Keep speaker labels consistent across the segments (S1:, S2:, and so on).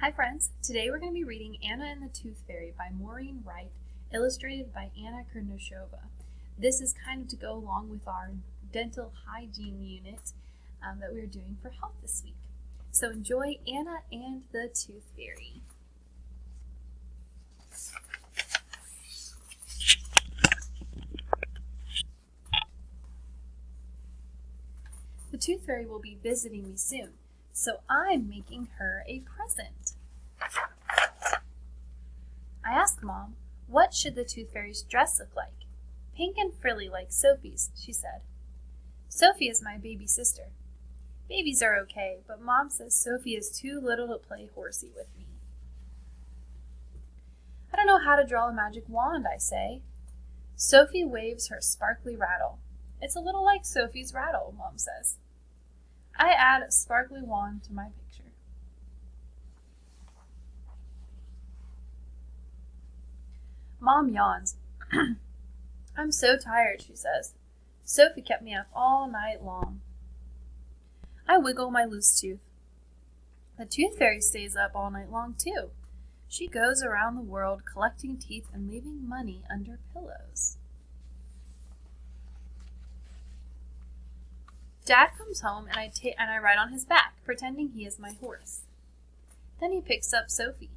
S1: Hi friends, today we're going to be reading Anna and the Tooth Fairy by Maureen Wright, illustrated by Anna Kurnoshova. This is kind of to go along with our dental hygiene unit that we're doing for health this week. So enjoy Anna and the Tooth Fairy. The Tooth Fairy will be visiting me soon, so I'm making her a present. I asked Mom, what should the Tooth Fairy's dress look like? Pink and frilly like Sophie's, she said. Sophie is my baby sister. Babies are okay, but Mom says Sophie is too little to play horsey with me. I don't know how to draw a magic wand, I say. Sophie waves her sparkly rattle. It's a little like Sophie's rattle, Mom says. I add a sparkly wand to my picture. Mom yawns. I'm so tired, she says. Sophie kept me up all night long. I wiggle my loose tooth. The Tooth Fairy stays up all night long, too. She goes around the world collecting teeth and leaving money under pillows. Dad comes home and I ride on his back, pretending he is my horse. Then he picks up Sophie.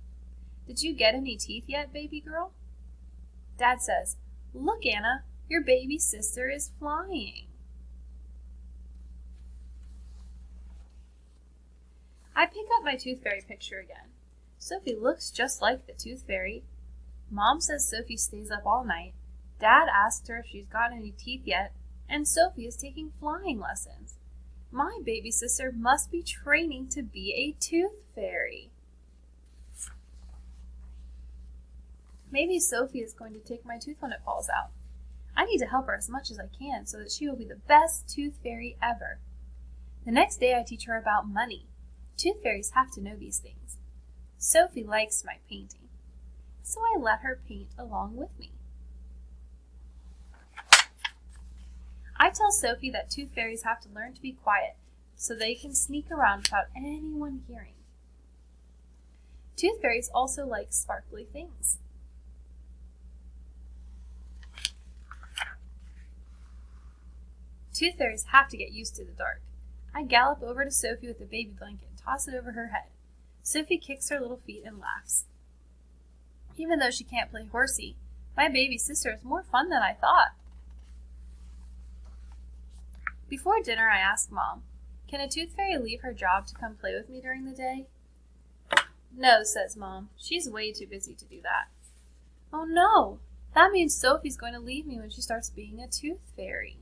S1: Did you get any teeth yet, baby girl? Dad says, Look, Anna, your baby sister is flying. I pick up my Tooth Fairy picture again. Sophie looks just like the Tooth Fairy. Mom says Sophie stays up all night. Dad asked her if she's got any teeth yet, and Sophie is taking flying lessons. My baby sister must be training to be a Tooth Fairy. Maybe Sophie is going to take my tooth when it falls out. I need to help her as much as I can so that she will be the best Tooth Fairy ever. The next day I teach her about money. Tooth Fairies have to know these things. Sophie likes my painting, so I let her paint along with me. I tell Sophie that Tooth Fairies have to learn to be quiet so they can sneak around without anyone hearing. Tooth Fairies also like sparkly things. Tooth Fairies have to get used to the dark. I gallop over to Sophie with a baby blanket and toss it over her head. Sophie kicks her little feet and laughs. Even though she can't play horsey, my baby sister is more fun than I thought. Before dinner, I ask Mom, can a Tooth Fairy leave her job to come play with me during the day? No, says Mom. She's way too busy to do that. Oh no! That means Sophie's going to leave me when she starts being a Tooth Fairy.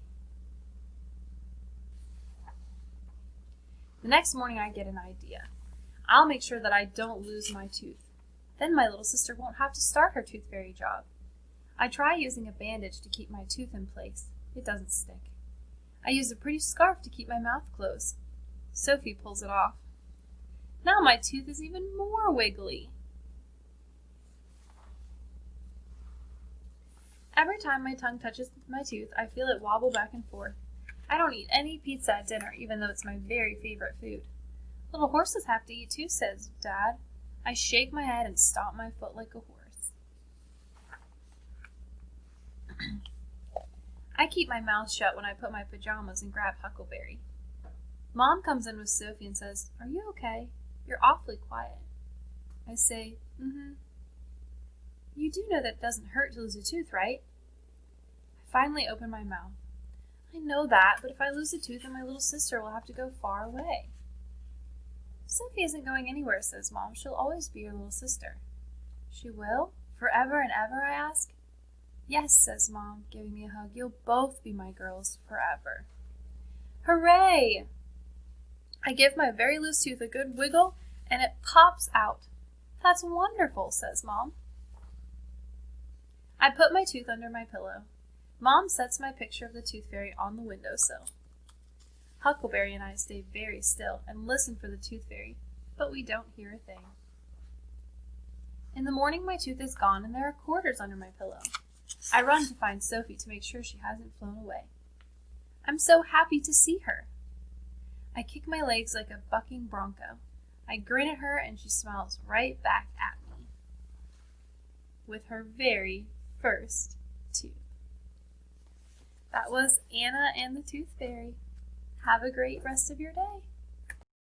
S1: The next morning I get an idea. I'll make sure that I don't lose my tooth. Then my little sister won't have to start her Tooth Fairy job. I try using a bandage to keep my tooth in place. It doesn't stick. I use a pretty scarf to keep my mouth closed. Sophie pulls it off. Now my tooth is even more wiggly. Every time my tongue touches my tooth, I feel it wobble back and forth. I don't eat any pizza at dinner, even though it's my very favorite food. Little horses have to eat too, says Dad. I shake my head and stomp my foot like a horse. I keep my mouth shut when I put my pajamas and grab Huckleberry. Mom comes in with Sophie and says, Are you okay? You're awfully quiet. I say, You do know that it doesn't hurt to lose a tooth, right? I finally open my mouth. I know that, but if I lose a tooth, then my little sister will have to go far away. Sophie isn't going anywhere, says Mom. She'll always be your little sister. She will? Forever and ever, I ask. Yes, says Mom, giving me a hug. You'll both be my girls forever. Hooray! I give my very loose tooth a good wiggle, and it pops out. That's wonderful, says Mom. I put my tooth under my pillow. Mom sets my picture of the Tooth Fairy on the windowsill. Huckleberry and I stay very still and listen for the Tooth Fairy, but we don't hear a thing. In the morning, my tooth is gone and there are quarters under my pillow. I run to find Sophie to make sure she hasn't flown away. I'm so happy to see her. I kick my legs like a bucking bronco. I grin at her and she smiles right back at me with her very first tooth. That was Anna and the Tooth Fairy. Have a great rest of your day.